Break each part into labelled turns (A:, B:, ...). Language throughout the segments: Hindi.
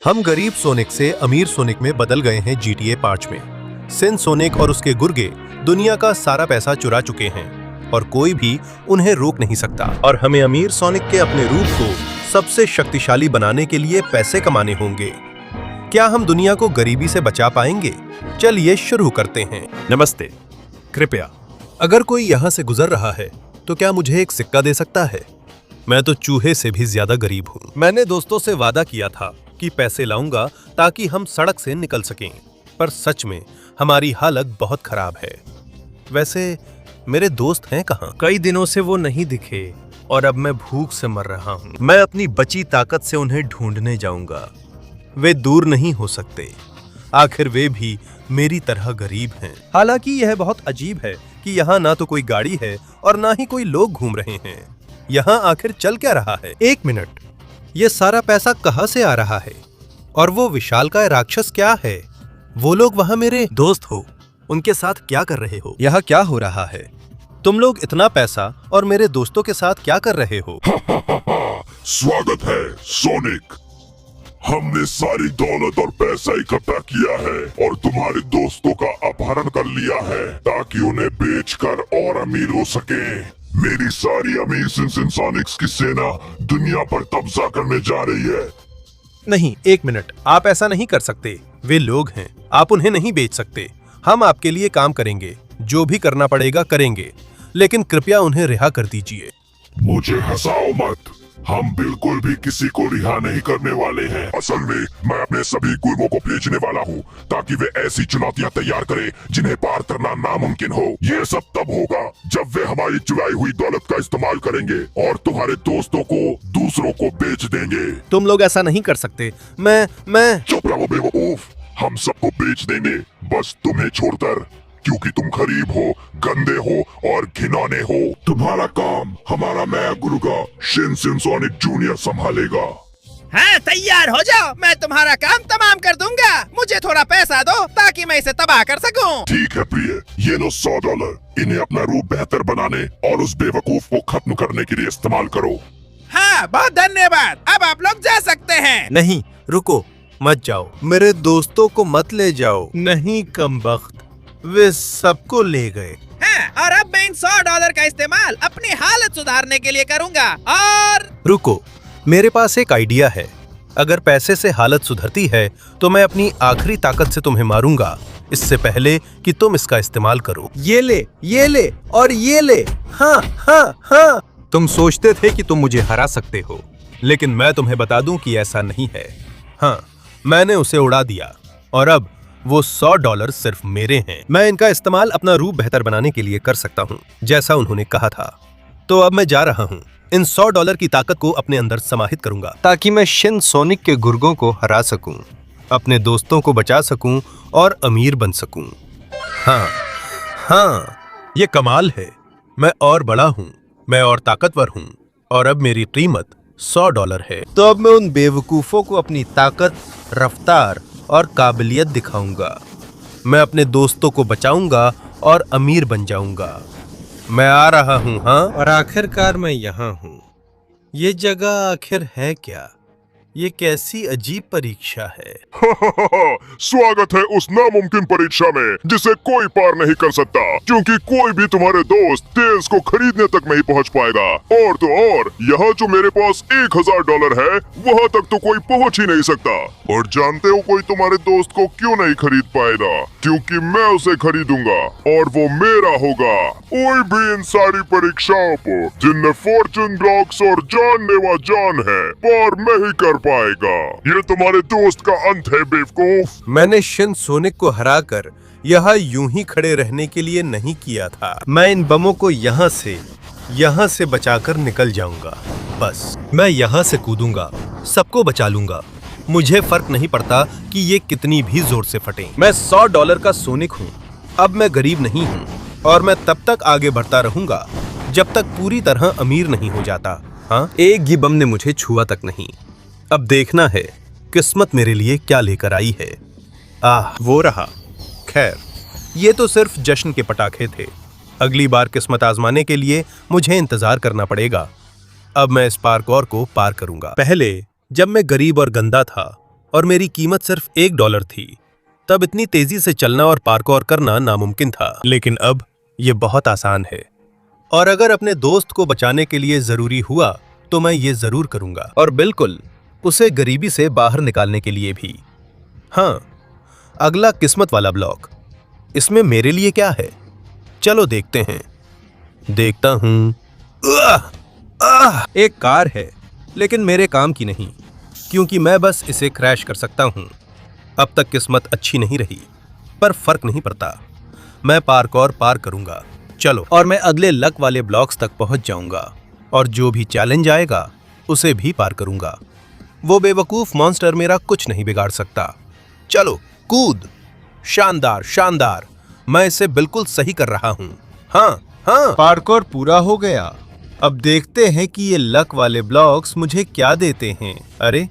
A: हम गरीब सोनिक से अमीर सोनिक में बदल गए हैं GTA 5 में। सिन सोनिक और उसके गुर्गे दुनिया का सारा पैसा चुरा चुके हैं और कोई भी उन्हें रोक नहीं सकता। और हमें अमीर सोनिक के अपने रूप को सबसे शक्तिशाली बनाने के लिए पैसे कमाने होंगे। क्या हम दुनिया को गरीबी से बचा पाएंगे? चलिए शुरू करते हैं।
B: नमस्ते। कृपया
A: अगर कोई यहाँ से गुजर रहा है तो क्या मुझे एक सिक्का दे सकता है? मैं तो चूहे से भी ज्यादा गरीब हूँ। मैंने दोस्तों से वादा किया था कि पैसे लाऊंगा ताकि हम सड़क से निकल सकें, पर सच में हमारी हालत बहुत खराब है। वैसे मेरे दोस्त हैं कहाँ?
B: कई दिनों से वो नहीं दिखे और अब मैं भूख से मर रहा हूँ।
A: मैं अपनी बची ताकत से उन्हें ढूंढने जाऊंगा। वे दूर नहीं हो सकते, आखिर वे भी मेरी तरह गरीब हैं। हालांकि यह बहुत अजीब है कि यहाँ ना तो कोई गाड़ी है और ना ही कोई लोग घूम रहे हैं। यहाँ आखिर चल क्या रहा है? एक मिनट, ये सारा पैसा कहाँ से आ रहा है? और वो विशालकाय राक्षस क्या है? वो लोग वहाँ मेरे दोस्त हो, उनके साथ क्या कर रहे हो? यहाँ क्या हो रहा है? तुम लोग इतना पैसा और मेरे दोस्तों के साथ क्या कर रहे हो?
C: स्वागत है सोनिक। हमने सारी दौलत और पैसा इकट्ठा किया है और तुम्हारे दोस्तों का अपहरण कर लिया है ताकि उन्हें बेचकर और अमीर हो सके। मेरी सारी अमीर सिंसोनिक्स की सेना दुनिया पर कब्जा करने जा रही है।
A: नहीं, एक मिनट, आप ऐसा नहीं कर सकते। वे लोग हैं, आप उन्हें नहीं बेच सकते। हम आपके लिए काम करेंगे, जो भी करना पड़ेगा करेंगे, लेकिन कृपया उन्हें रिहा कर दीजिए।
C: मुझे हंसाओ मत, हम बिल्कुल भी किसी को रिहा नहीं करने वाले हैं। असल में मैं अपने सभी गुर्गों को भेजने वाला हूँ ताकि वे ऐसी चुनौतियाँ तैयार करें जिन्हें पार करना नामुमकिन हो। ये सब तब होगा जब वे हमारी चुराई हुई दौलत का इस्तेमाल करेंगे और तुम्हारे दोस्तों को दूसरों को बेच देंगे।
A: तुम लोग ऐसा नहीं कर सकते। मैं
C: चुप रहो बेवकूफ, हम सबको बेच देंगे, बस तुम्हें छोड़कर, क्योंकि तुम गरीब हो, गंदे हो और घिनौने हो। तुम्हारा काम हमारा नया गुर्गा शिन सिंसोनिक जूनियर संभालेगा।
D: हाँ, तैयार हो जाओ, मैं तुम्हारा काम तमाम कर दूंगा। मुझे थोड़ा पैसा दो ताकि मैं इसे तबाह कर सकूं।
C: ठीक है प्रिय, ये लो $100। इन्हें अपना रूप बेहतर बनाने और उस बेवकूफ को खत्म करने के लिए इस्तेमाल करो।
D: हाँ, बहुत धन्यवाद। अब आप लोग जा सकते हैं।
A: नहीं, रुको, मत जाओ। मेरे दोस्तों को मत ले जाओ। नहीं कमबख्त, वे सबको ले गए।
D: हाँ, और अब मैं इन $100 का इस्तेमाल अपनी हालत सुधारने के लिए करूंगा। और
A: रुको, मेरे पास एक आइडिया है। अगर पैसे से हालत सुधरती है तो मैं अपनी आखिरी ताकत से तुम्हें मारूंगा, इससे पहले कि तुम इसका इस्तेमाल करो। ये ले और ये ले। हाँ हाँ हाँ। तुम सोचते थे कि तुम मुझे हरा सकते हो, लेकिन मैं तुम्हें बता दूं कि ऐसा नहीं है। हाँ, मैंने उसे उड़ा दिया और अब वो $100 सिर्फ मेरे हैं। मैं इनका इस्तेमाल अपना रूप बेहतर बनाने के लिए कर सकता हूँ, जैसा उन्होंने कहा था। तो अब मैं जा रहा हूँ, इन $100 की ताकत को अपने अंदर समाहित करूंगा ताकि मैं शिन सोनिक के गुर्गों को हरा सकूं, अपने दोस्तों को बचा सकूं और अमीर बन सकूं। हाँ, ये कमाल है। मैं और बड़ा हूँ, मैं और ताकतवर हूँ और अब मेरी कीमत $100 है। तो अब मैं उन बेवकूफों को अपनी ताकत, रफ्तार और काबिलियत दिखाऊंगा। मैं अपने दोस्तों को बचाऊंगा और अमीर बन जाऊंगा। मैं आ रहा हूँ। हाँ, और आखिरकार मैं यहाँ हूँ। ये जगह आखिर है क्या? ये कैसी अजीब परीक्षा है।
C: स्वागत है उस नामुमकिन परीक्षा में जिसे कोई पार नहीं कर सकता, क्योंकि कोई भी तुम्हारे दोस्त टेल्स को खरीदने तक नहीं पहुंच पाएगा। और तो और, यहाँ जो मेरे पास $1000 है, वहाँ तक तो कोई पहुंच ही नहीं सकता। और जानते हो कोई तुम्हारे दोस्त को क्यों नहीं खरीद पाएगा? क्योंकि मैं उसे खरीदूंगा और वो मेरा होगा। कोई भी इन सारी परीक्षाओं को जिनमें फॉर्चून ब्लॉक्स और जानलेवा जान है, पार नहीं कर पाएगा। ये तुम्हारे दोस्त का अंत है बेवकूफ।
A: मैंने शिन सोनिक को हराकर यहाँ यूं ही खड़े रहने के लिए नहीं किया था। मैं इन बमों को यहाँ से बचाकर निकल जाऊंगा। बस मैं यहाँ से कूदूंगा, सबको बचा लूंगा। मुझे फर्क नहीं पड़ता कि ये कितनी भी जोर से फटे। मैं $100 का सोनिक हूँ। अब मैं गरीब नहीं हूँ और मैं तब तक आगे बढ़ता रहूंगा जब तक पूरी तरह अमीर नहीं हो जाता। हाँ, एक ही बम ने मुझे छुआ तक नहीं। अब देखना है किस्मत मेरे लिए क्या लेकर आई है। वो रहा। खैर, ये तो सिर्फ जश्न के पटाखे थे। अगली बार किस्मत आजमाने के लिए मुझे इंतजार करना पड़ेगा। अब मैं इस पार्कोर को पार करूंगा। पहले जब मैं गरीब और गंदा था और मेरी कीमत सिर्फ $1 थी। तब इतनी तेजी से चलना और पार्कोर करना नामुमकिन था, लेकिन अब ये बहुत आसान है। और अगर अपने दोस्त को बचाने के लिए जरूरी हुआ तो मैं ये जरूर करूंगा, और बिल्कुल उसे गरीबी से बाहर निकालने के लिए भी। हाँ, अगला किस्मत वाला ब्लॉक। इसमें मेरे लिए क्या है, चलो देखते हैं। देखता हूं। एक कार है, लेकिन मेरे काम की नहीं, क्योंकि मैं बस इसे क्रैश कर सकता हूं। अब तक किस्मत अच्छी नहीं रही, पर फर्क नहीं पड़ता। मैं पार्कोर पार करूंगा, चलो। और मैं अगले लक वाले ब्लॉक्स तक पहुंच जाऊंगा, और जो भी चैलेंज आएगा उसे भी पार करूंगा। वो बेवकूफ मॉन्स्टर मेरा कुछ नहीं बिगाड़ सकता। चलो कूद। शानदार शानदार, मैं इसे बिल्कुल सही कर रहा हूं। हाँ हाँ, पार्कोर पूरा हो गया। अब देखते हैं कि ये लक वाले ब्लॉक्स मुझे क्या देते हैं। अरे,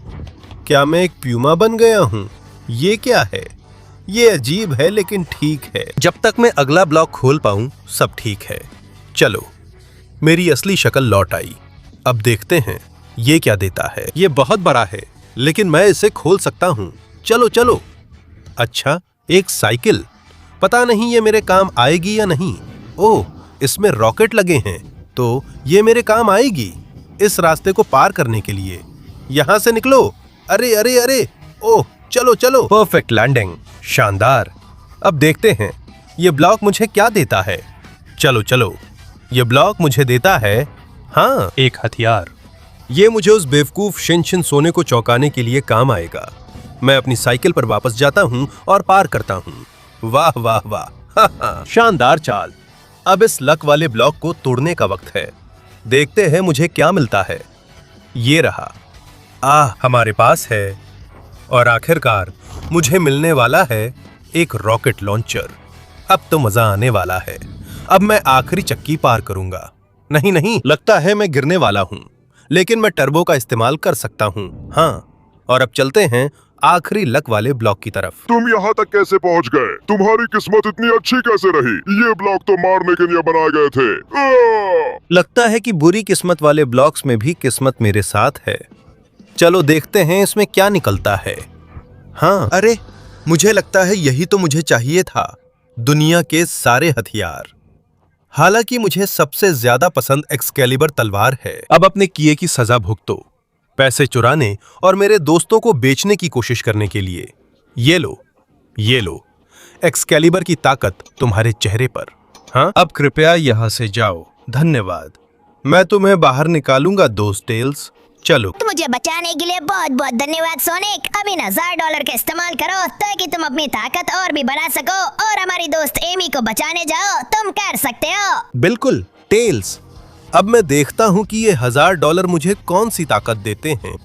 A: क्या मैं एक प्यूमा बन गया हूं? ये क्या है? ये अजीब है, लेकिन ठीक है। जब तक मैं अगला ब्लॉक खोल पाऊं सब ठीक है। चलो, मेरी असली शक्ल लौट आई। अब देखते हैं ये क्या देता है। ये बहुत बड़ा है, लेकिन मैं इसे खोल सकता हूं। चलो चलो। अच्छा, एक साइकिल। पता नहीं ये मेरे काम आएगी या नहीं। ओह, इसमें रॉकेट लगे हैं, तो ये मेरे काम आएगी इस रास्ते को पार करने के लिए। यहां से निकलो। अरे अरे अरे, ओह चलो चलो। परफेक्ट लैंडिंग, शानदार। अब देखते हैं ये ब्लॉक मुझे क्या देता है। चलो चलो, ये ब्लॉक मुझे देता है, हाँ, एक हथियार। ये मुझे उस बेवकूफ शिनशिन सोने को चौंकाने के लिए काम आएगा। मैं अपनी साइकिल पर वापस जाता हूं और पार करता हूं। वाह वाह वाह, शानदार चाल। अब इस लक वाले ब्लॉक को तोड़ने का वक्त है। देखते हैं मुझे क्या मिलता है। ये रहा। हमारे पास है। और आखिरकार मुझे मिलने वाला है एक रॉकेट लॉन्चर। अब तो मजा आने वाला है। अब मैं आखिरी चक्की पार करूंगा। नहीं नहीं, लगता है मैं गिरने वाला हूं, लेकिन मैं टर्बो का इस्तेमाल कर सकता हूं। हाँ, और अब चलते हैं आखिरी लक वाले ब्लॉक की तरफ।
C: तुम यहाँ तक कैसे पहुँच गए? तुम्हारी किस्मत इतनी अच्छी कैसे रही? ये ब्लॉक तो मारने के लिए बनाए गए थे।
A: लगता है कि बुरी किस्मत वाले ब्लॉक्स में भी किस्मत मेरे साथ है। चलो देखते हैं इसमें क्या निकलता है। हाँ, अरे, मुझे लगता है यही तो मुझे चाहिए था, दुनिया के सारे हथियार। हालांकि मुझे सबसे ज्यादा पसंद एक्सकैलिबर तलवार है। अब अपने किए की सजा भुगतो, पैसे चुराने और मेरे दोस्तों को बेचने की कोशिश करने के लिए। ये लो, ये लो, एक्सकैलिबर की ताकत तुम्हारे चेहरे पर। हाँ, अब कृपया यहां से जाओ। धन्यवाद। मैं तुम्हें बाहर निकालूंगा दोस्त टेल्स। चलो।
E: तो मुझे बचाने के लिए बहुत बहुत धन्यवाद सोनिक। अब इन $1000 का इस्तेमाल करो ताकि तुम अपनी ताकत और भी बढ़ा सको और हमारी दोस्त एमी को बचाने जाओ। तुम कर सकते हो।
A: बिल्कुल टेल्स। अब मैं देखता हूं कि ये $1000 मुझे कौन सी ताकत देते हैं।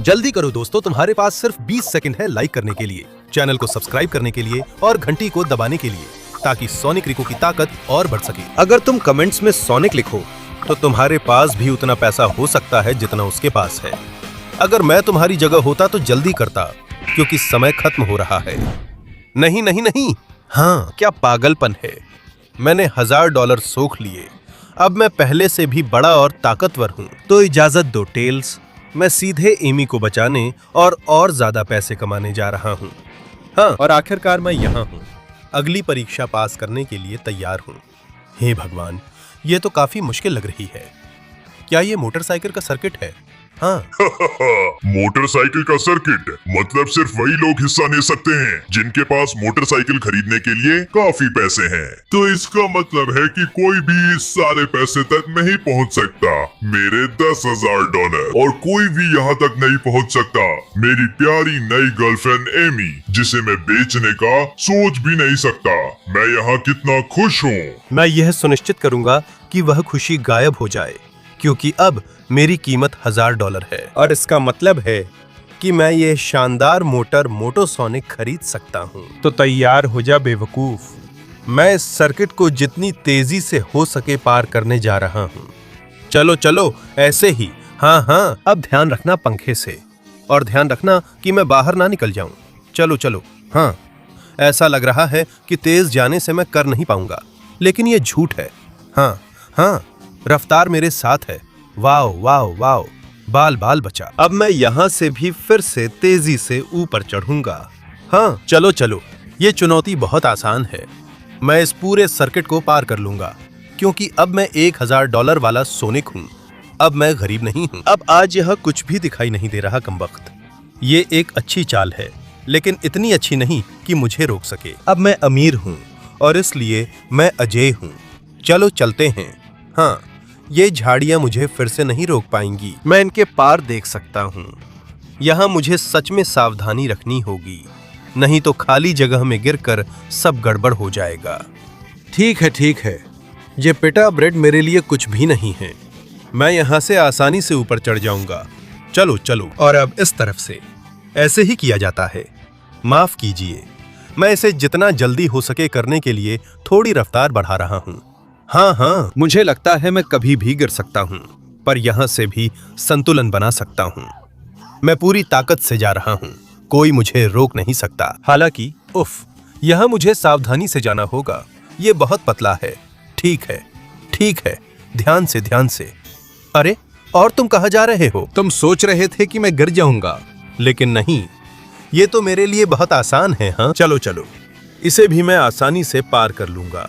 A: जल्दी करो दोस्तों, तुम्हारे पास सिर्फ 20 सेकंड है लाइक करने के लिए, चैनल को सब्सक्राइब करने के लिए और घंटी को दबाने के लिए, ताकि सोनिक रिको की ताकत और बढ़ सके। अगर तुम कमेंट्स में सोनिक लिखो तो तुम्हारे पास भी उतना पैसा हो सकता है जितना उसके पास है। अगर मैं तुम्हारी जगह होता तो जल्दी करता, क्योंकि समय खत्म हो रहा है। नहीं नहीं नहीं, हाँ, क्या पागलपन है। मैंने $1000 सोख लिए। अब मैं पहले से भी बड़ा और ताकतवर हूं। तो इजाजत दो टेल्स, मैं सीधे एमी को बचाने और ज्यादा पैसे कमाने जा रहा हूं। हाँ, और आखिरकार मैं यहाँ हूं, अगली परीक्षा पास करने के लिए तैयार हूं। हे भगवान, ये तो काफी मुश्किल लग रही है। क्या ये मोटरसाइकिल का सर्किट है? हाँ।
C: मोटरसाइकिल का सर्किट मतलब सिर्फ वही लोग हिस्सा ले सकते हैं जिनके पास मोटरसाइकिल खरीदने के लिए काफी पैसे हैं। तो इसका मतलब है कि कोई भी इस सारे पैसे तक नहीं पहुंच सकता। मेरे $10,000 और कोई भी यहाँ तक नहीं पहुंच सकता। मेरी प्यारी नई गर्लफ्रेंड एमी, जिसे मैं बेचने का सोच भी नहीं सकता। मैं यहाँ कितना खुश हूँ।
A: मैं यह सुनिश्चित करूंगा कि वह खुशी गायब हो जाए, क्योंकि अब मेरी कीमत $1000 है, और इसका मतलब है कि मैं ये शानदार मोटर मोटोसोनिक खरीद सकता हूँ। तो तैयार हो जा बेवकूफ, मैं इस सर्किट को जितनी तेजी से हो सके पार करने जा रहा हूँ। चलो चलो, ऐसे ही। हाँ हाँ, अब ध्यान रखना पंखे से, और ध्यान रखना कि मैं बाहर ना निकल जाऊं। चलो चलो। हाँ, ऐसा लग रहा है कि तेज जाने से मैं कर नहीं पाऊंगा, लेकिन ये झूठ है। हाँ हाँ, रफ्तार मेरे साथ है। वाओ वाओ वाओ, बाल बाल बचा। अब मैं यहाँ से भी फिर से तेजी से ऊपर चढ़ूंगा। हाँ चलो चलो, ये चुनौती बहुत आसान है। मैं इस पूरे सर्किट को पार कर लूंगा, क्योंकि अब मैं $1000 वाला सोनिक हूँ। अब मैं गरीब नहीं हूँ। अब आज यह कुछ भी दिखाई नहीं दे रहा कमबख्त। ये एक अच्छी चाल है, लेकिन इतनी अच्छी नहीं कि मुझे रोक सके। अब मैं अमीर हूँ और इसलिए मैं अजय हूँ। चलो चलते हैं। हाँ, ये झाड़ियाँ मुझे फिर से नहीं रोक पाएंगी। मैं इनके पार देख सकता हूँ। यहाँ मुझे सच में सावधानी रखनी होगी, नहीं तो खाली जगह में गिरकर सब गड़बड़ हो जाएगा। ठीक है, ये पिटा ब्रेड मेरे लिए कुछ भी नहीं है। मैं यहाँ से आसानी से ऊपर चढ़ जाऊंगा। चलो चलो। और अब इस तरफ से ऐसे ही किया जाता है। माफ कीजिए, मैं इसे जितना जल्दी हो सके करने के लिए थोड़ी रफ्तार बढ़ा रहा हूँ। हाँ, मुझे लगता है मैं कभी भी गिर सकता हूँ, पर यहाँ से भी संतुलन बना सकता हूँ। मैं पूरी ताकत से जा रहा हूँ, कोई मुझे रोक नहीं सकता। हालांकि यहाँ मुझे सावधानी से जाना होगा। ये बहुत पतला है। ठीक है, ध्यान से। अरे, और तुम कहाँ जा रहे हो? तुम सोच रहे थे कि मैं गिर जाऊंगा, लेकिन नहीं, ये तो मेरे लिए बहुत आसान है। हाँ चलो, इसे भी मैं आसानी से पार कर लूंगा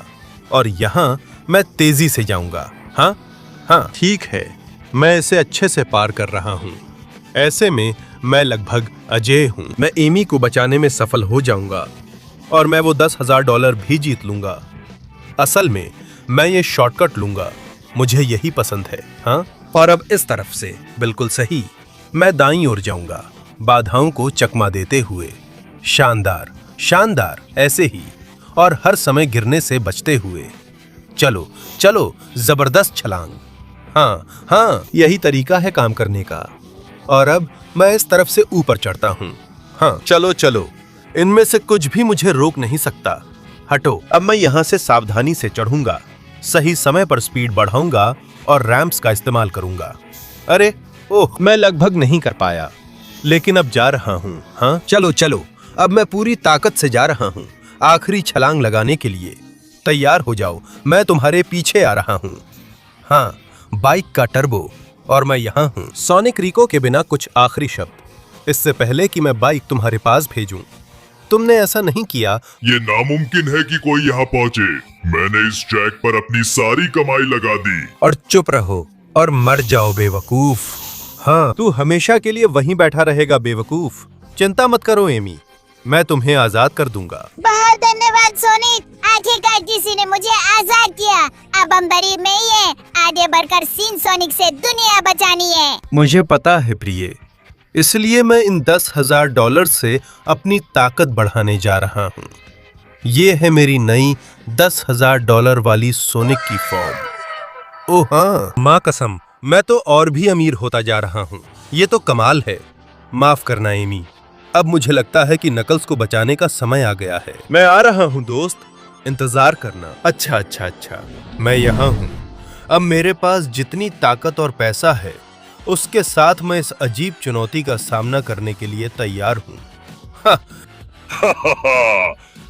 A: और यहाँ मैं तेजी से जाऊंगा। हाँ, ठीक है, मैं इसे अच्छे से पार कर रहा हूँ। ऐसे में मैं लगभग अजय हूँ। मैं एमी को बचाने में सफल हो जाऊंगा और मैं वो $10,000 भी जीत लूंगा। असल में मैं ये शॉर्टकट लूंगा, मुझे यही पसंद है। हाँ, और अब इस तरफ से बिल्कुल सही, मैं दाईं ओर जाऊंगा, बाधाओं को चकमा देते हुए। शानदार, ऐसे ही, और हर समय गिरने से बचते हुए। चलो, जबरदस्त छलांग। हाँ, यही तरीका है काम करने का। और अब मैं इस तरफ से ऊपर चढ़ता हूँ। हाँ, चलो, इनमें से कुछ भी मुझे रोक नहीं सकता। हटो। अब मैं यहाँ से सावधानी से चढ़ूंगा, सही समय पर स्पीड बढ़ाऊंगा और रैंप्स का इस्तेमाल करूंगा। अरे ओह, मैं लगभग नहीं कर पाया, लेकिन अब जा रहा हूँ। हाँ चलो, अब मैं पूरी ताकत से जा रहा हूँ, आखिरी छलांग लगाने के लिए। तैयार हो जाओ, मैं तुम्हारे पीछे आ रहा हूँ। हाँ, बाइक का टर्बो, और मैं यहाँ हूँ। सोनिक रिको के बिना कुछ आखिरी शब्द, इससे पहले कि मैं बाइक तुम्हारे पास भेजूं। तुमने ऐसा नहीं किया।
C: ये नामुमकिन है कि कोई यहाँ पहुँचे। मैंने इस ट्रैक पर अपनी सारी कमाई लगा दी।
A: और चुप रहो और मर जाओ बेवकूफ। हाँ, तू हमेशा के लिए वहीं बैठा रहेगा बेवकूफ। चिंता मत करो एमी, मैं तुम्हें आजाद कर दूंगा।
E: बहुत धन्यवाद सोनिक, आखिरकार किसी ने मुझे आजाद किया। अब हम बरी में ही हैं। आगे बढ़कर सीन सोनिक से दुनिया बचानी है।
A: मुझे पता है प्रिय, इसलिए मैं इन $10,000 से अपनी ताकत बढ़ाने जा रहा हूँ। ये है मेरी नई $10,000 वाली सोनिक की फॉर्म। ओह हाँ, माँ कसम, मैं तो और भी अमीर होता जा रहा हूँ। ये तो कमाल है। माफ करना एमी, अब मुझे लगता है कि नकल्स को बचाने का समय आ गया है। मैं आ रहा हूँ दोस्त, इंतजार करना। अच्छा, मैं यहाँ हूँ। अब मेरे पास जितनी ताकत और पैसा है, उसके साथ मैं इस अजीब चुनौती का सामना करने के लिए तैयार हूँ।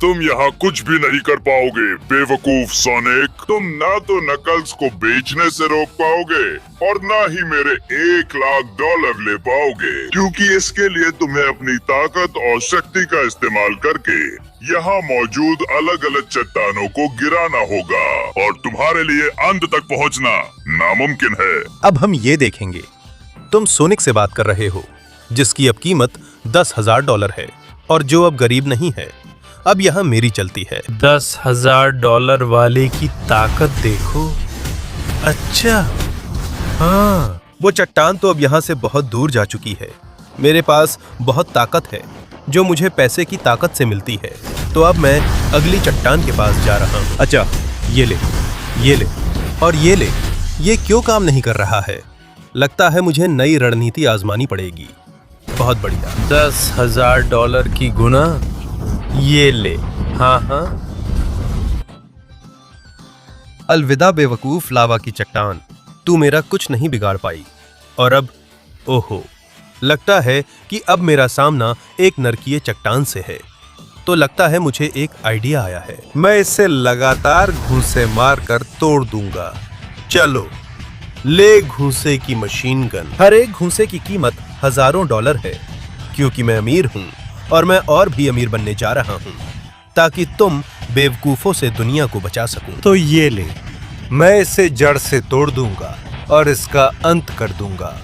C: तुम यहाँ कुछ भी नहीं कर पाओगे बेवकूफ सोनिक। तुम ना तो नकल्स को बेचने से रोक पाओगे और ना ही मेरे $1,00,000 ले पाओगे, क्योंकि इसके लिए तुम्हें अपनी ताकत और शक्ति का इस्तेमाल करके यहाँ मौजूद अलग अलग चट्टानों को गिराना होगा और तुम्हारे लिए अंत तक पहुँचना नामुमकिन है।
A: अब हम ये देखेंगे। तुम सोनिक से बात कर रहे हो, जिसकी अब कीमत $10,000 है और जो अब गरीब नहीं है। अब यहाँ मेरी चलती है। $10,000 वाले की ताकत देखो। अच्छा, हाँ, वो चट्टान तो अब यहाँ से बहुत दूर जा चुकी है। मेरे पास बहुत ताकत है, जो मुझे पैसे की ताकत से मिलती है। तो अब मैं अगली चट्टान के पास जा रहा हूँ। अच्छा, ये ले और ये ले। ये क्यों काम नहीं कर रहा है? लगता है मुझे नई रणनीति आजमानी पड़ेगी। बहुत बढ़िया। $10,000 की गुना, ये ले। हाँ, अलविदा बेवकूफ लावा की चट्टान, तू मेरा कुछ नहीं बिगाड़ पाई। और अब ओहो, लगता है कि अब मेरा सामना एक नरकीय चट्टान से है। तो लगता है मुझे एक आइडिया आया है। मैं इसे लगातार घूंसे मारकर तोड़ दूंगा। चलो, ले घूंसे की मशीन गन। हर एक घूंसे की कीमत हजारों डॉलर है, क्योंकि मैं अमीर हूँ और मैं और भी अमीर बनने जा रहा हूँ, ताकि तुम बेवकूफों से दुनिया को बचा सकूं। तो ये ले, मैं इसे जड़ से तोड़ दूंगा और इसका अंत कर दूंगा।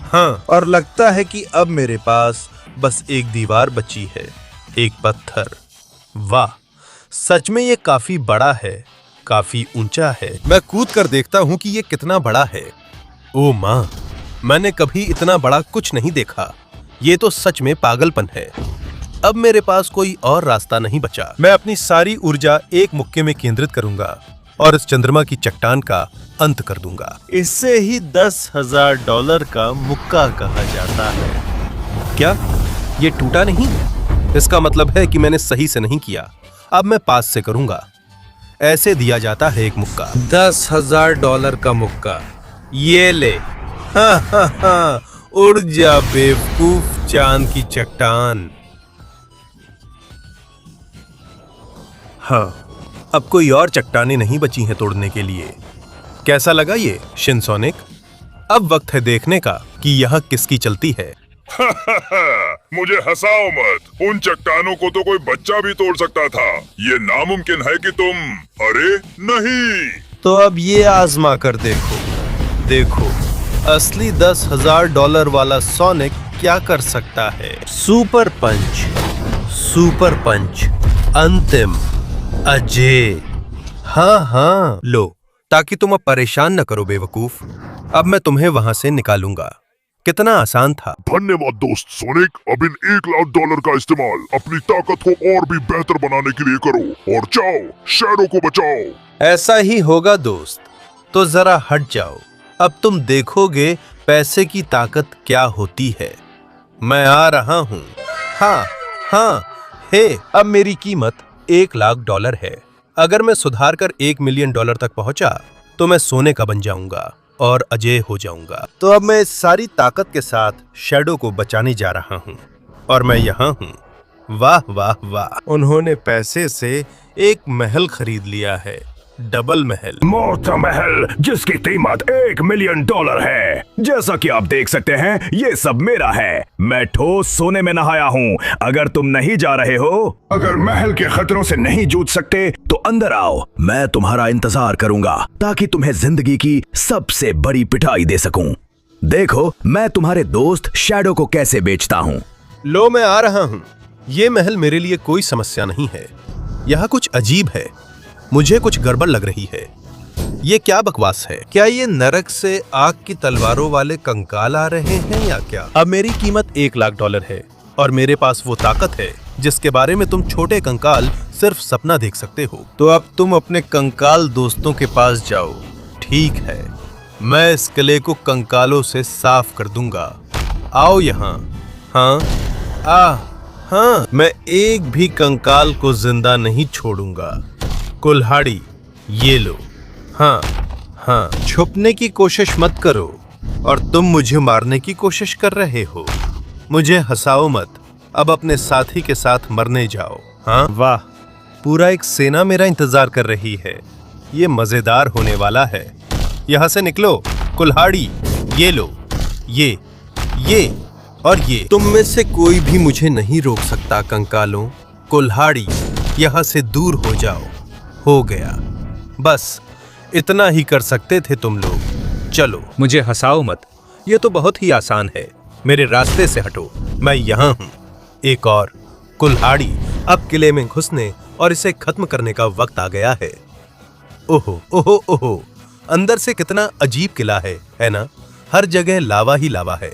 A: हाँ, और लगता है कि अब मेरे पास बस एक दीवार बची है, एक पत्थर। वाह, सच में ये काफी बड़ा है, काफी ऊंचा है। मैं कूद कर देखता हूँ कि ये कितना बड़ा है। ओ माँ, मैंने कभी इतना बड़ा कुछ नहीं देखा। ये तो सच में पागलपन है। अब मेरे पास कोई और रास्ता नहीं बचा। मैं अपनी सारी ऊर्जा एक मुक्के में केंद्रित करूंगा और इस चंद्रमा की चट्टान का अंत कर दूंगा। इसे ही $10,000 का मुक्का कहा जाता है। क्या ये टूटा नहीं? इसका मतलब है कि मैंने सही से नहीं किया। अब मैं पास से करूंगा। ऐसे दिया जाता है एक मुक्का। $10,000 का मुक्का। ये ले। हाँ हाँ हाँ, उड़ जा बेवकूफ चांद की चट्टान। हाँ, अब कोई और चट्टानें नहीं बची हैं तोड़ने के लिए। कैसा लगा ये शिनसोनिक? अब वक्त है देखने का कि यह किसकी चलती है।
C: मुझे हंसाओ मत। उन चट्टानों को तो कोई बच्चा भी तोड़ सकता था। ये नामुमकिन है कि तुम। अरे नहीं।
A: तो अब ये आजमा कर देखो। देखो, असली $10,000 वाला सोनिक क्या कर सकता है। सुपर पंच, सुपर पंच, अंतिम, अजय। हाँ हाँ, लो, ताकि तुम अब परेशान न करो बेवकूफ। अब मैं तुम्हें वहां से निकालूंगा। कितना आसान था।
C: धन्यवाद दोस्त सोनिक। अब इन $1,00,000 का इस्तेमाल अपनी ताकत को और भी बेहतर बनाने के लिए करो और जाओ शैडो को बचाओ।
A: ऐसा ही होगा दोस्त। तो जरा हट जाओ। अब तुम देखोगे पैसे की ताकत क्या होती है। मैं आ रहा हूँ। हाँ हाँ, हे, अब मेरी कीमत $1,00,000 है। अगर मैं सुधार कर $1 मिलियन तक पहुंचा तो मैं सोने का बन जाऊंगा और अजय हो जाऊंगा। तो अब मैं इस सारी ताकत के साथ शैडो को बचाने जा रहा हूँ और मैं यहाँ हूँ। वाह वाह वाह, उन्होंने पैसे से एक महल खरीद लिया है, डबल महल।
F: मोटा महल जिसकी कीमत $1 मिलियन है। जैसा कि आप देख सकते हैं, ये सब मेरा है। मैं ठोस सोने में नहाया हूँ। अगर तुम नहीं जा रहे हो, अगर महल के खतरों से नहीं जूझ सकते, तो अंदर आओ। मैं तुम्हारा इंतजार करूंगा ताकि तुम्हें जिंदगी की सबसे बड़ी पिटाई दे सकूं। देखो मैं तुम्हारे दोस्त शैडो को कैसे बेचता हूँ।
A: लो, मैं आ रहा हूँ। ये महल मेरे लिए कोई समस्या नहीं है। यहाँ कुछ अजीब है। मुझे कुछ गड़बड़ लग रही है। ये क्या बकवास है? क्या ये नरक से आग की तलवारों वाले कंकाल आ रहे हैं या क्या? अब मेरी कीमत $1,00,000 है और मेरे पास वो ताकत है जिसके बारे में तुम छोटे कंकाल सिर्फ सपना देख सकते हो। तो अब तुम अपने कंकाल दोस्तों के पास जाओ। ठीक है, मैं इस किले को कंकालों से साफ कर दूंगा। आओ यहाँ। हाँ, हाँ, मैं एक भी कंकाल को जिंदा नहीं छोड़ूंगा। कुल्हाड़ी, ये लो। हाँ हाँ, छुपने की कोशिश मत करो। और तुम मुझे मारने की कोशिश कर रहे हो। मुझे हंसाओ मत। अब अपने साथी के साथ मरने जाओ। हाँ, वाह, पूरा एक सेना मेरा इंतजार कर रही है। ये मजेदार होने वाला है। यहाँ से निकलो। कुल्हाड़ी, ये लो, ये और ये। तुम में से कोई भी मुझे नहीं रोक सकता कंकालों। कुल्हाड़ी, यहाँ से दूर हो जाओ। हो गया, बस इतना ही कर सकते थे तुम लोग। चलो।
B: मुझे हंसाओ मत।
A: ये तो बहुत ही आसान है। मेरे रास्ते से हटो। मैं यहाँ हूँ। एक और। कुल्हाड़ी, अब किले में घुसने और इसे खत्म करने का वक्त आ गया है। ओहो ओहो ओहो, अंदर से कितना अजीब किला है ना? हर जगह लावा ही लावा है।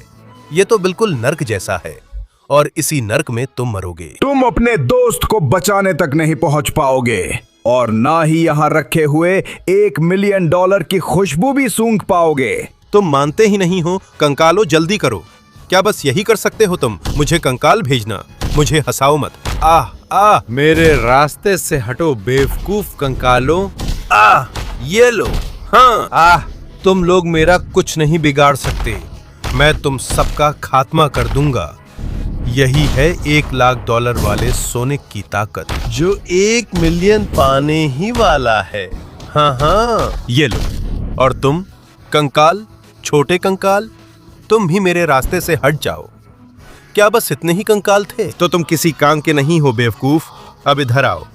A: ये तो बिल्कुल नर्क जैसा है और इसी नर्क में तुम मरोगे।
F: तुम अपने दोस्त को बचाने तक नहीं पहुंच पाओगे और ना ही यहाँ रखे हुए $1 मिलियन की खुशबू भी सूंघ पाओगे।
A: तुम मानते ही नहीं हो। कंकालो, जल्दी करो। क्या बस यही कर सकते हो तुम? मुझे कंकाल भेजना। मुझे हंसाओ मत। आह, मेरे रास्ते से हटो बेवकूफ कंकालो। ये लो। हाँ, तुम लोग मेरा कुछ नहीं बिगाड़ सकते। मैं तुम सबका खात्मा कर दूंगा। यही है $1,00,000 वाले सोनिक की ताकत, जो 1 मिलियन पाने ही वाला है। हाँ, ये लो। और तुम कंकाल, छोटे कंकाल, तुम भी मेरे रास्ते से हट जाओ। क्या बस इतने ही कंकाल थे? तो तुम किसी काम के नहीं हो बेवकूफ। अब इधर आओ।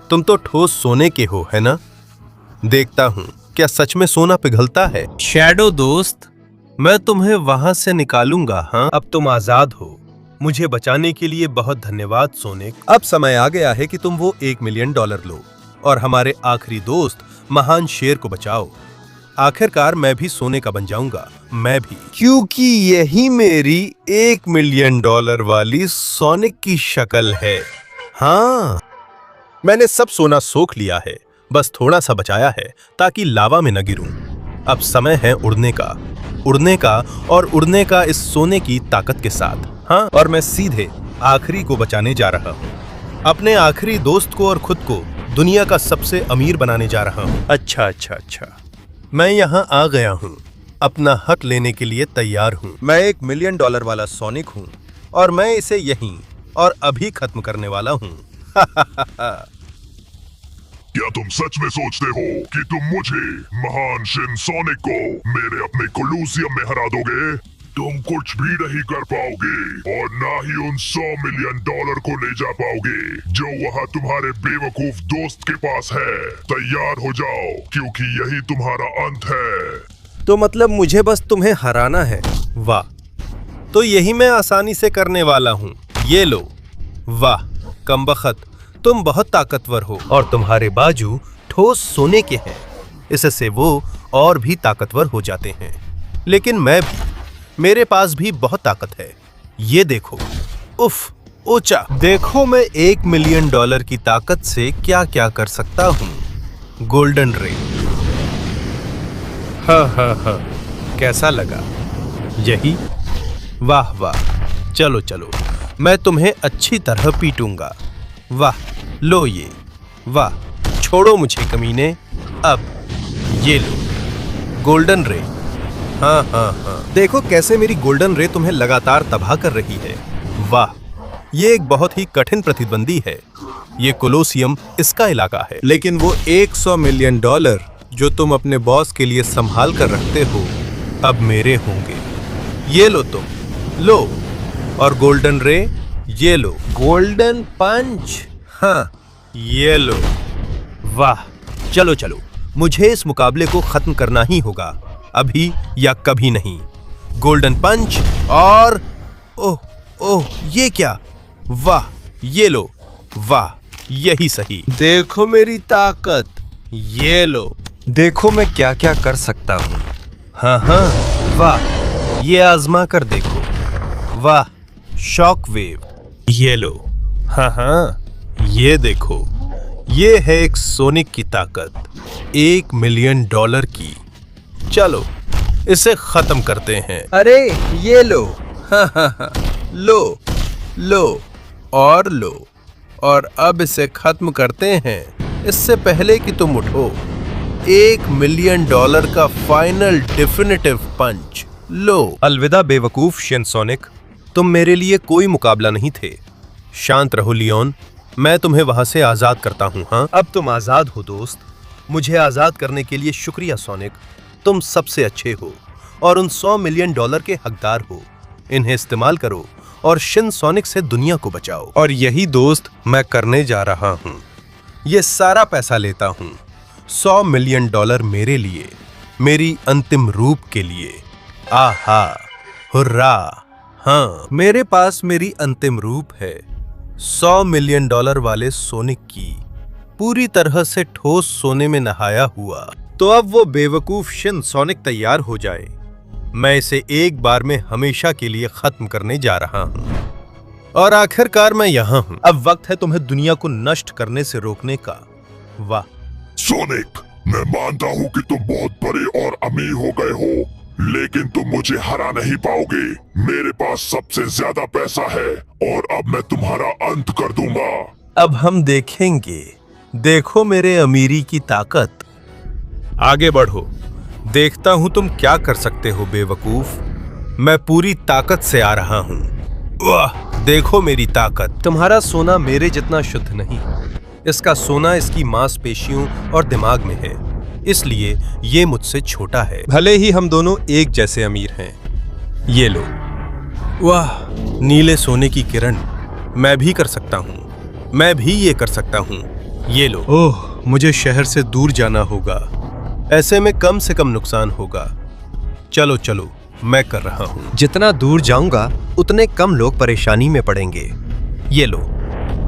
A: तुम तो ठोस सोने के हो, है ना? देखता हूं क्या सच में सोना पिघलता है।
B: शैडो दोस्त, मैं तुम्हें वहां से निकालूंगा। हाँ,
A: अब तुम आजाद हो। मुझे बचाने के लिए बहुत धन्यवाद सोनिक। अब समय आ गया है कि तुम वो $1 मिलियन लो और हमारे आखिरी दोस्त महान शेर को बचाओ। आखिरकार मैं भी सोने का बन जाऊंगा, मैं भी, क्योंकि यही मेरी $1 मिलियन वाली सोनिक की शक्ल है। हाँ, मैंने सब सोना सोख लिया है, बस थोड़ा सा बचाया है ताकि लावा में न गिरूं। अब समय है उड़ने का और उड़ने का इस सोने की ताकत के साथ। हाँ, और मैं सीधे आखिरी को बचाने जा रहा हूँ। अपने आखिरी दोस्त को और खुद को दुनिया का सबसे अमीर बनाने जा रहा हूँ। अच्छा, मैं यहाँ आ गया हूँ। अपना हक लेने के लिए तैयार हूँ। मैं $1 मिलियन वाला सोनिक हूँ और मैं इसे यहीं और अभी खत्म करने वाला हूँ।
C: क्या तुम सच में सोचते हो कि तुम मुझे, महान शिन सोनिक को, मेरे अपने कोलोसियम में हरा दोगे? तुम कुछ भी नहीं कर पाओगे और ना ही उन $100 मिलियन को ले जा पाओगे जो वहाँ तुम्हारे बेवकूफ दोस्त के पास है। तैयार हो जाओ, क्योंकि यही तुम्हारा अंत है।
A: तो मतलब मुझे बस तुम्हें हराना है? वाह, तो यही मैं आसानी से करने वाला हूँ। ये लो। वाह कमबख्त, तुम बहुत ताकतवर हो और तुम्हारे बाजू ठोस सोने के हैं। इससे वो और भी ताकतवर हो जाते हैं। लेकिन मैं भी, मेरे पास भी बहुत ताकत है। ये देखो, उफ, ऊंचा। देखो मैं $1 मिलियन की ताकत से क्या क्या कर सकता हूँ। गोल्डन रे। हाँ, कैसा लगा? यही? वाह वाह, चलो चलो, मैं तुम्हें अच्छी तरह पीटूंगा। वाह, लो ये। वाह, छोड़ो मुझे कमीने। अब ये लो गोल्डन रे। हाँ, देखो कैसे मेरी गोल्डन रे तुम्हें लगातार तबाह कर रही है। वाह, ये एक बहुत ही कठिन प्रतिद्वंदी है। ये कोलोसियम इसका इलाका है, लेकिन वो $100 मिलियन जो तुम अपने बॉस के लिए संभाल कर रखते हो अब मेरे होंगे। ये लो तुम, लो। और गोल्डन रे, ये लो। गोल्डन पंच। हाँ, ये लो। वाह, चलो चलो, मुझे इस मुकाबले को खत्म करना ही होगा, अभी या कभी नहीं। गोल्डन पंच और ओह, ये क्या? वाह, ये लो। वाह, यही सही। देखो मेरी ताकत। ये लो, देखो मैं क्या क्या कर सकता हूँ। हाँ, वाह, ये आजमा कर देखो। वाह, शॉक वेव। ये लो। हाँ, ये देखो, ये है एक सोनिक की ताकत, $1 मिलियन की। चलो इसे खत्म करते हैं। अरे ये लो। हाँ, लो और लो। और अब इसे खत्म करते हैं इससे पहले कि तुम उठो। $1 मिलियन का फाइनल डेफिनेटिव पंच। लो। अलविदा बेवकूफ शिन सोनिक, तुम मेरे लिए कोई मुकाबला नहीं थे। शांत रहो लियोन, मैं तुम्हें वहां से आजाद करता हूं। हाँ, अब तुम आजाद हो दोस्त। मुझे आजाद करने के लिए शुक्रिया सोनिक। तुम सबसे अच्छे हो और उन $100 मिलियन के हकदार हो। इन्हें इस्तेमाल करो और शिन सोनिक से दुनिया को बचाओ। और यही दोस्त मैं करने जा रहा हूं। ये सारा पैसा लेता हूं, $100 मिलियन मेरे लिए, मेरी अंतिम रूप के लिए। आहा, हुर्रा। हाँ, मेरे पास मेरी अंतिम रूप है, $100 मिलियन वाले सोनिक की, पूरी तरह से ठोस सोने में नहाया हुआ। तो अब वो बेवकूफ शिन सोनिक तैयार हो जाए। मैं इसे एक बार में हमेशा के लिए खत्म करने जा रहा हूं। और आखिरकार मैं यहाँ हूं। अब वक्त है तुम्हें दुनिया को नष्ट करने से रोकने का। वाह
C: सोनिक, मैं मानता हूँ कि तुम बहुत बड़े और अमीर हो गए हो, लेकिन तुम मुझे हरा नहीं पाओगे। मेरे पास सबसे ज्यादा पैसा है और अब मैं तुम्हारा अंत कर दूंगा।
A: अब हम देखेंगे। देखो मेरे अमीरी की ताकत। आगे बढ़ो, देखता हूं तुम क्या कर सकते हो बेवकूफ। मैं पूरी ताकत से आ रहा हूं। वाह, देखो मेरी ताकत। तुम्हारा सोना मेरे जितना शुद्ध नहीं। इसका सोना इसकी मांसपेशियों और दिमाग में है। इसलिए ये मुझसे छोटा है। भले ही हम दोनों एक जैसे अमीर हैं। ये लो। वाह, नीले सोने की किरण। मैं भी कर सकता हूँ। मैं भी ये कर सकता हूँ। ये लो। ओह, मुझे शहर से दूर जाना होगा। ऐसे में कम से कम नुकसान होगा। चलो चलो, मैं कर रहा हूँ। जितना दूर जाऊंगा उतने कम लोग परेशानी में पड़ेंगे। ये लो।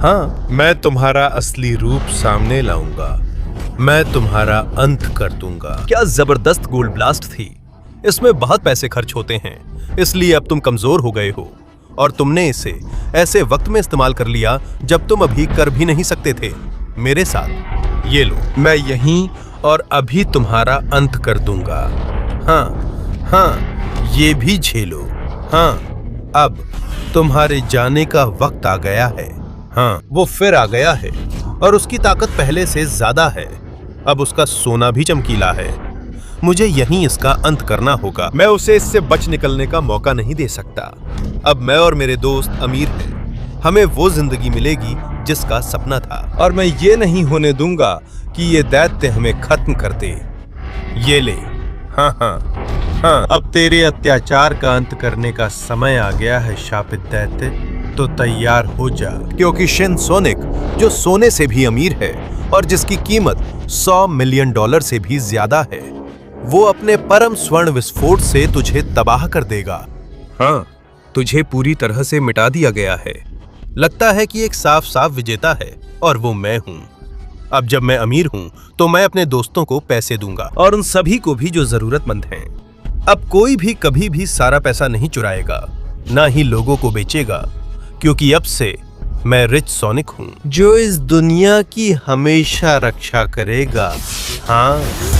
A: हाँ, मैं तुम्हारा असली रूप सामने लाऊंगा। मैं तुम्हारा अंत कर दूंगा। क्या जबरदस्त गोल्ड ब्लास्ट थी। इसमें बहुत पैसे खर्च होते हैं, इसलिए अब तुम कमजोर हो गए हो और तुमने इसे ऐसे वक्त में इस्तेमाल कर लिया जब तुम अभी कर भी नहीं सकते थे मेरे साथ। ये लो, मैं यहीं और अभी तुम्हारा अंत कर दूंगा। हाँ, ये भी झेलो। हाँ, अब तुम्हारे जाने का वक्त आ गया है। हाँ, वो फिर आ गया है और उसकी ताकत पहले से ज्यादा है। अब उसका सोना भी चमकीला है। मुझे यहीं इसका अंत करना होगा। मैं उसे इससे बच निकलने का मौका नहीं दे सकता। अब मैं और मेरे दोस्त अमीर हैं। हमें वो जिंदगी मिलेगी जिसका सपना था और मैं ये नहीं होने दूंगा कि ये दैत्य हमें खत्म कर दे। ये ले। हाँ हाँ हाँ, अब तेरे अत्याचार का अंत करने का समय आ गया है शापित दैत्य। तो तैयार हो जा, क्योंकि शिन सोनिक, जो सोने से भी अमीर है और जिसकी कीमत $100 मिलियन से भी ज्यादा है, वो अपने परम स्वर्ण विस्फोट से तुझे तबाह कर देगा। हाँ, तुझे पूरी तरह से मिटा दिया गया है। लगता है कि एक साफ साफ विजेता है और वो मैं हूँ। अब जब मैं अमीर हूँ तो मैं अपने दोस्तों को पैसे दूंगा और उन सभी को भी जो जरूरतमंद हैं। अब कोई भी कभी भी सारा पैसा नहीं चुराएगा, ना ही लोगों को बेचेगा, क्योंकि अब से मैं रिच सोनिक हूँ जो इस दुनिया की हमेशा रक्षा करेगा। हाँ।